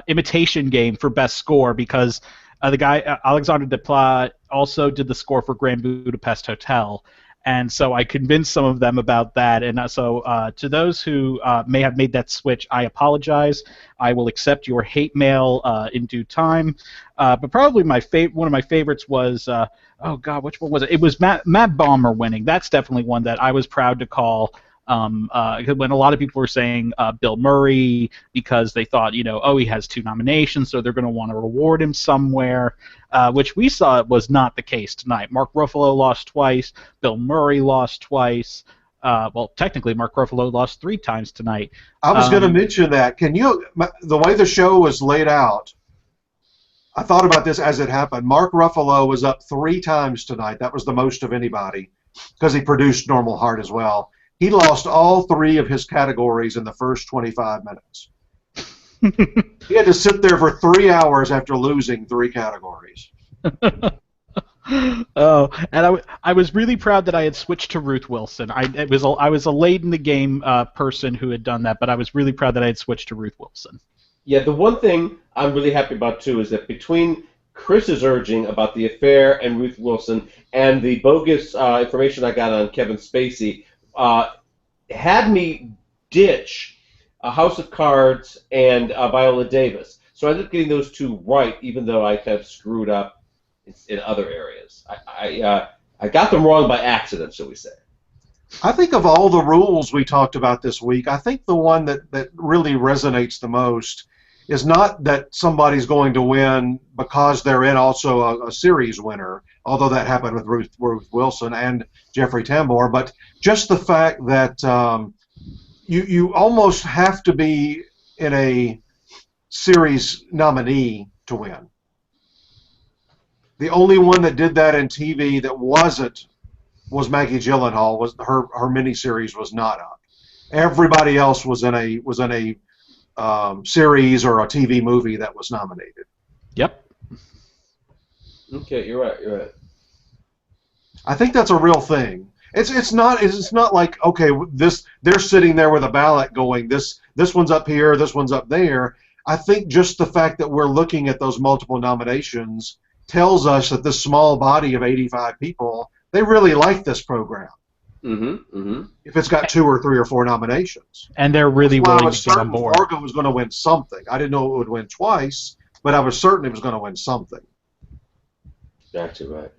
Imitation Game for best score because the guy Alexandre Desplat also did the score for Grand Budapest Hotel. And so I convinced some of them about that. And so to those who may have made that switch, I apologize. I will accept your hate mail in due time. But probably one of my favorites was, oh God, which one was it? It was Matt Bomer winning. That's definitely one that I was proud to call. When a lot of people were saying Bill Murray because they thought, he has 2 nominations, so they're going to want to reward him somewhere, which we saw was not the case tonight. Mark Ruffalo lost twice. Bill Murray lost twice. Well, technically, Mark Ruffalo lost 3 times tonight. I was going to mention that. The way the show was laid out, I thought about this as it happened. Mark Ruffalo was up 3 times tonight. That was the most of anybody because he produced Normal Heart as well. He lost all 3 of his categories in the first 25 minutes. He had to sit there for 3 hours after losing 3 categories. Oh, and I was really proud that I had switched to Ruth Wilson. I was a late in the game person who had done that, but I was really proud that I had switched to Ruth Wilson. Yeah, the one thing I'm really happy about too is that between Chris's urging about the affair and Ruth Wilson and the bogus information I got on Kevin Spacey, had me ditch House of Cards and Viola Davis. So I ended up getting those 2 right, even though I kind of screwed up in other areas. I got them wrong by accident, shall we say. I think of all the rules we talked about this week, I think the one that really resonates the most is not that somebody's going to win because they're in also a series winner, although that happened with Ruth Wilson and Jeffrey Tambor, but just the fact that you almost have to be in a series nominee to win. The only one that did that in TV that wasn't was Maggie Gyllenhaal. Was her miniseries was not up. Everybody else was in a series or a TV movie that was nominated. Yep. Okay, you're right. I think that's a real thing. It's not like, okay, they're sitting there with a ballot going, this one's up here, this one's up there. I think just the fact that we're looking at those multiple nominations tells us that this small body of 85 people, they really like this program. If it's got 2 or 3 or 4 nominations. And they're really willing to get on board. Fargo was going to win something. I didn't know it would win twice, but I was certain it was going to win something. Gotcha, right.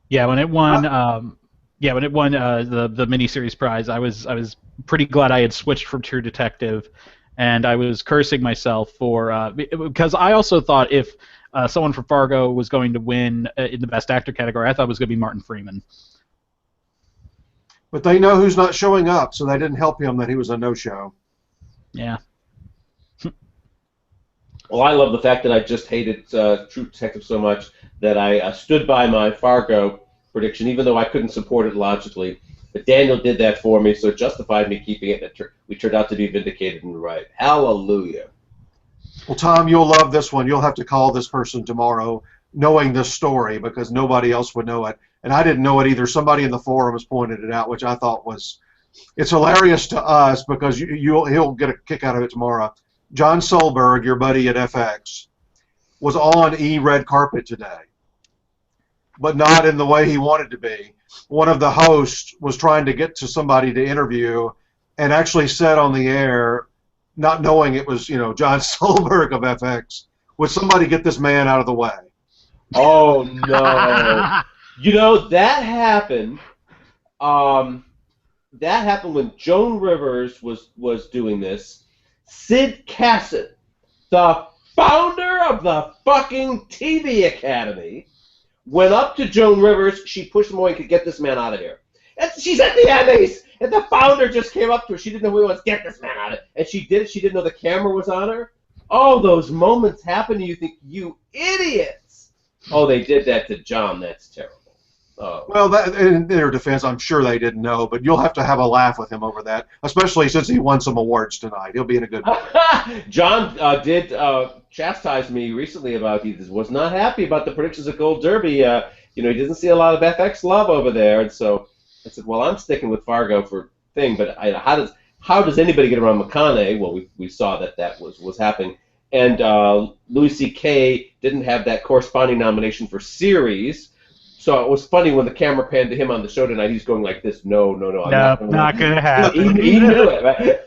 Yeah, when it won the miniseries prize, I was pretty glad I had switched from True Detective, and I was cursing myself because I also thought if someone from Fargo was going to win in the Best Actor category, I thought it was going to be Martin Freeman. But they know who's not showing up, so they didn't help him that he was a no-show. Yeah. Well, I love the fact that I just hated True Detective so much that I stood by my Fargo prediction, even though I couldn't support it logically. But Daniel did that for me, so it justified me keeping it. We turned out to be vindicated and right. Hallelujah. Well, Tom, you'll love this one. You'll have to call this person tomorrow knowing this story because nobody else would know it. And I didn't know it either. Somebody in the forums pointed it out, which I thought was, it's hilarious to us because he'll get a kick out of it tomorrow. John Solberg, your buddy at FX, was on red carpet today, but not in the way he wanted to be. One of the hosts was trying to get to somebody to interview and actually said on the air, not knowing it was, John Solberg of FX, would somebody get this man out of the way? Oh, no. That happened. That happened when Joan Rivers was doing this. Sid Cassett, the founder of the fucking TV Academy, went up to Joan Rivers. She pushed him away and could get this man out of here. And she's at the Emmys, and the founder just came up to her. She didn't know who he was. Get this man out of it. And she did it. She didn't know the camera was on her. Oh, those moments happen, and you think, you idiots. Oh, they did that to John. That's terrible. Oh. Well, in their defense, I'm sure they didn't know, but you'll have to have a laugh with him over that, especially since he won some awards tonight. He'll be in a good mood. John did chastise me recently about he was not happy about the predictions of Gold Derby. He doesn't see a lot of FX love over there, and so I said, well, I'm sticking with Fargo for thing, but how does anybody get around McConaughey? Well, we saw that was happening, and Louis C.K. didn't have that corresponding nomination for series. So it was funny when the camera panned to him on the show tonight. He's going like this, no, I'm not going to happen. He knew it, right?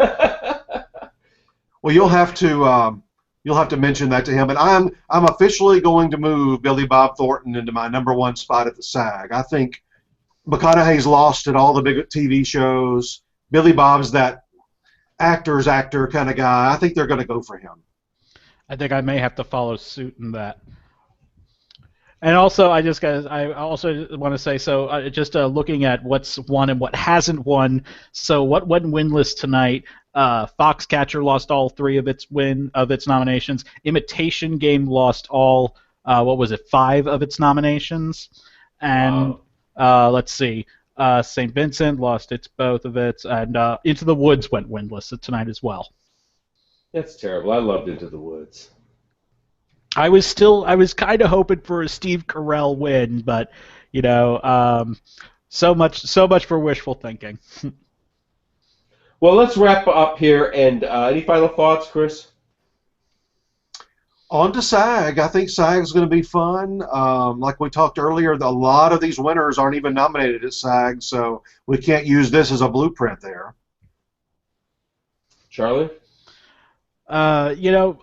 Well, you'll have to mention that to him. And I'm officially going to move Billy Bob Thornton into my #1 spot at the SAG. I think McConaughey's lost at all the big TV shows. Billy Bob's that actor kind of guy. I think they're going to go for him. I think I may have to follow suit in that. And also, I also want to say, so just looking at what's won and what hasn't won. So what went winless tonight? Foxcatcher lost all 3 of its nominations. Imitation Game lost all 5 of its nominations. And let's see, St. Vincent lost both of its, and Into the Woods went winless tonight as well. That's terrible. I loved Into the Woods. I was kind of hoping for a Steve Carell win, but so much for wishful thinking. Well, let's wrap up here. And any final thoughts, Chris? On to SAG. I think SAG is going to be fun. Like we talked earlier, a lot of these winners aren't even nominated at SAG, so we can't use this as a blueprint there. Charlie? A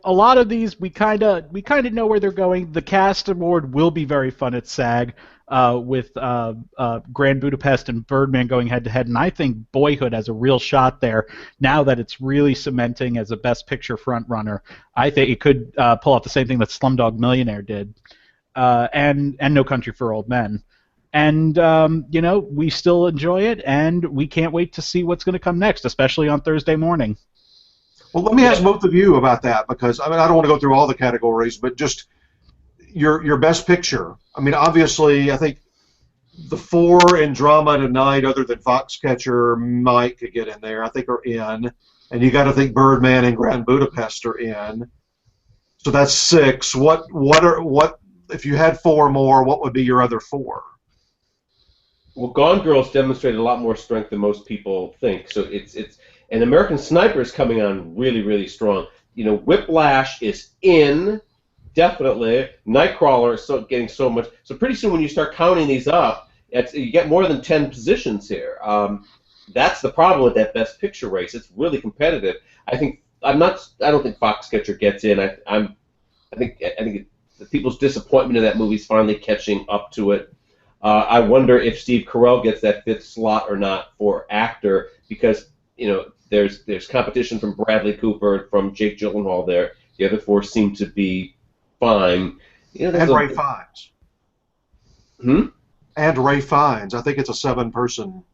lot of these we kind of know where they're going. The cast award will be very fun at SAG, with Grand Budapest and Birdman going head to head, and I think Boyhood has a real shot there. Now that it's really cementing as a Best Picture frontrunner, I think it could pull off the same thing that Slumdog Millionaire did, and No Country for Old Men. And we still enjoy it, and we can't wait to see what's going to come next, especially on Thursday morning. Well, let me ask both of you about that, because I don't want to go through all the categories, but just your Best Picture. I mean, obviously, I think the 4 in drama tonight, other than Foxcatcher, Mike could get in there, I think are in. And you got to think Birdman and Grand Budapest are in. So that's 6. What if you had 4 more, what would be your other 4? Well, Gone Girl's demonstrated a lot more strength than most people think. So it's and American Sniper is coming on really, really strong. Whiplash is in, definitely. Nightcrawler is getting so much. So pretty soon when you start counting these up, you get more than 10 positions here. That's the problem with that Best Picture race. It's really competitive. I don't think Foxcatcher gets in. I think the people's disappointment in that movie is finally catching up to it. I wonder if Steve Carell gets that 5th slot or not for actor, because there's competition from Bradley Cooper, from Jake Gyllenhaal there. The other 4 seem to be fine. And Ray Fiennes. And Ray Fiennes. I think it's a 7-person.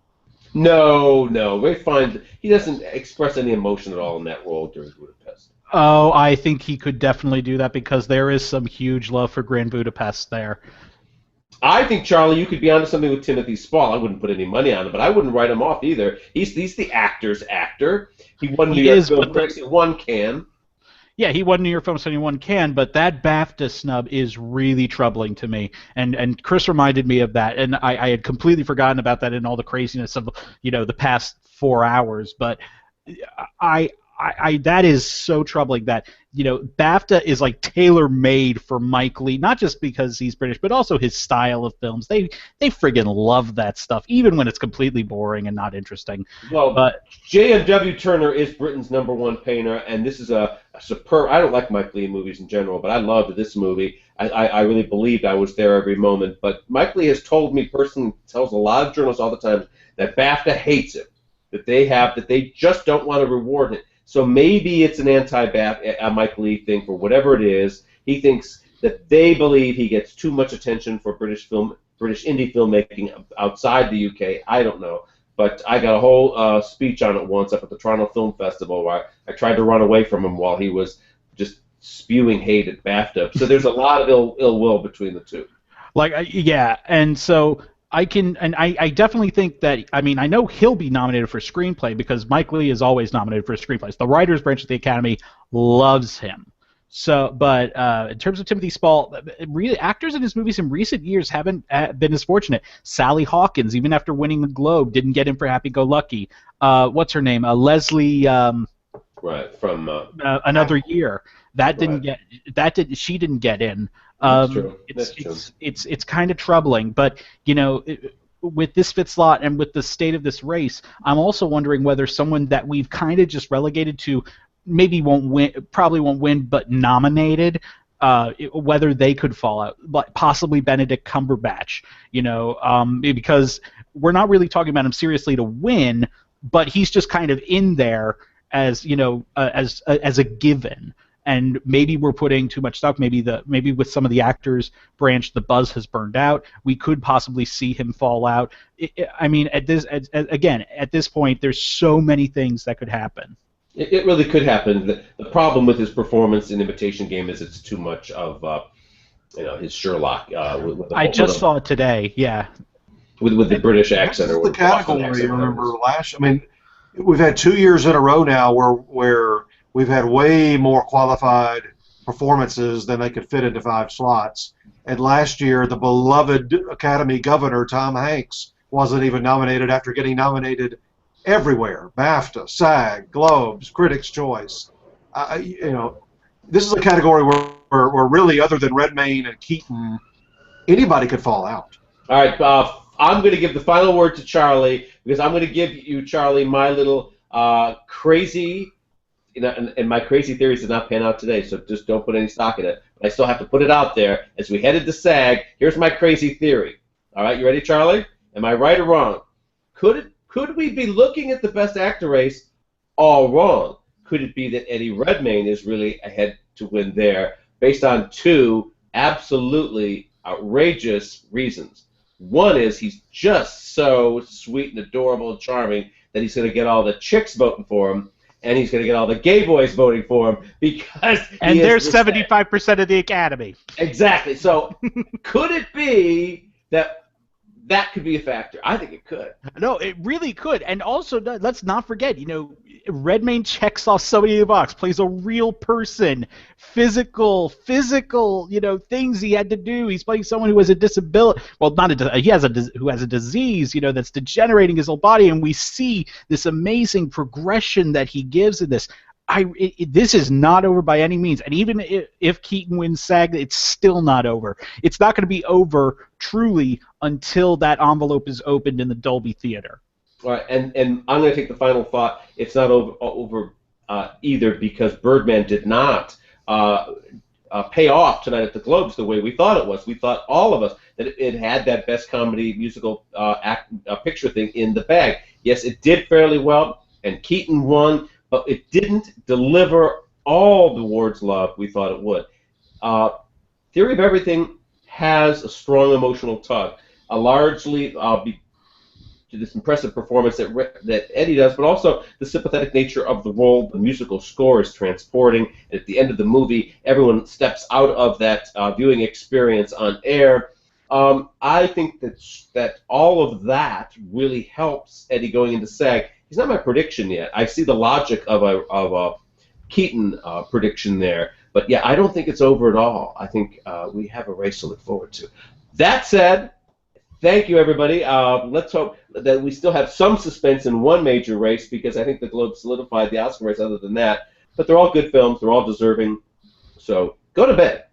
No. Ray Fiennes, he doesn't express any emotion at all in that role during Budapest. Oh, I think he could definitely do that because there is some huge love for Grand Budapest there. I think, Charlie, you could be onto something with Timothy Spall. I wouldn't put any money on him, but I wouldn't write him off either. He's the actor's actor. He won New York Film Critics. He won Cannes. Yeah, he won New York Film Festival, he won Cannes, but that BAFTA snub is really troubling to me. And Chris reminded me of that, and I had completely forgotten about that in all the craziness of the past 4 hours. But I that is so troubling that BAFTA is like tailor-made for Mike Leigh, not just because he's British, but also his style of films. They friggin' love that stuff, even when it's completely boring and not interesting. Well, but J.M.W. Turner is Britain's #1 painter, and this is a superb. I don't like Mike Leigh movies in general, but I loved this movie. I really believed I was there every moment. But Mike Leigh has told me personally, tells a lot of journalists all the time, that BAFTA hates him, that they just don't want to reward him. So maybe it's an anti-Mike Leigh thing for whatever it is. He thinks that they believe he gets too much attention for British indie filmmaking outside the UK. I don't know. But I got a whole speech on it once up at the Toronto Film Festival where I tried to run away from him while he was just spewing hate at BAFTA. So there's a lot of ill will between the two. And so I definitely think that, I know he'll be nominated for screenplay because Mike Leigh is always nominated for screenplays. The writers branch of the Academy loves him. So, but in terms of Timothy Spall, really, actors in his movies in recent years haven't been as fortunate. Sally Hawkins, even after winning the Globe, didn't get in for Happy Go Lucky. What's her name? Leslie. Right, from Another Year. She didn't get in. That's true. It's kind of troubling, but with this Fitzlot and with the state of this race, I'm also wondering whether someone that we've kind of just relegated to maybe probably won't win, but nominated, whether they could fall out, but possibly Benedict Cumberbatch, because we're not really talking about him seriously to win, but he's just kind of in there as as a given. And maybe we're putting too much stock. Maybe with some of the actors branch, the buzz has burned out. We could possibly see him fall out. At this point, there's so many things that could happen. It really could happen. The problem with his performance in Imitation Game is it's too much of his Sherlock. I just saw it today. Yeah. With the British accent or with the category. Remember last? We've had 2 years in a row now where we've had way more qualified performances than they could fit into 5 slots. And last year, the beloved Academy governor, Tom Hanks, wasn't even nominated after getting nominated everywhere. BAFTA, SAG, Globes, Critics' Choice. This is a category where really, other than Redmayne and Keaton, anybody could fall out. All right, I'm going to give the final word to Charlie because I'm going to give you, Charlie, my little crazy... and my crazy theories did not pan out today, so just don't put any stock in it. But I still have to put it out there. As we headed to SAG, here's my crazy theory. All right, you ready, Charlie? Am I right or wrong? Could we be looking at the Best Actor race all wrong? Could it be that Eddie Redmayne is really ahead to win there based on 2 absolutely outrageous reasons? One is he's just so sweet and adorable and charming that he's going to get all the chicks voting for him. And he's going to get all the gay boys voting for him because and there's 75% of the Academy. Exactly. So could it be that could be a factor? I think it could. No, it really could. And also, let's not forget, Redmayne checks off so many of the boxes, plays a real person, physical, things he had to do. He's playing someone who has a disability. Well, who has a disease, that's degenerating his whole body, and we see this amazing progression that he gives in this. This is not over by any means, and even if Keaton wins SAG, it's still not over. It's not going to be over truly until that envelope is opened in the Dolby Theater. All right, and I'm going to take the final thought. It's not over either because Birdman did not pay off tonight at the Globes the way we thought it was. We thought, all of us, that it had that Best Comedy Musical Picture thing in the bag. Yes, it did fairly well, and Keaton won, but it didn't deliver all the awards love we thought it would. Theory of Everything has a strong emotional tug, largely this impressive performance that Eddie does, but also the sympathetic nature of the role. The musical score is transporting. And at the end of the movie, everyone steps out of that viewing experience on air. I think that all of that really helps Eddie going into SAG. He's not my prediction yet. I see the logic of a Keaton prediction there. But yeah, I don't think it's over at all. I think we have a race to look forward to. That said, thank you, everybody. Let's hope that we still have some suspense in one major race, because I think the Globe solidified the Oscar race other than that. But they're all good films. They're all deserving. So go to bed.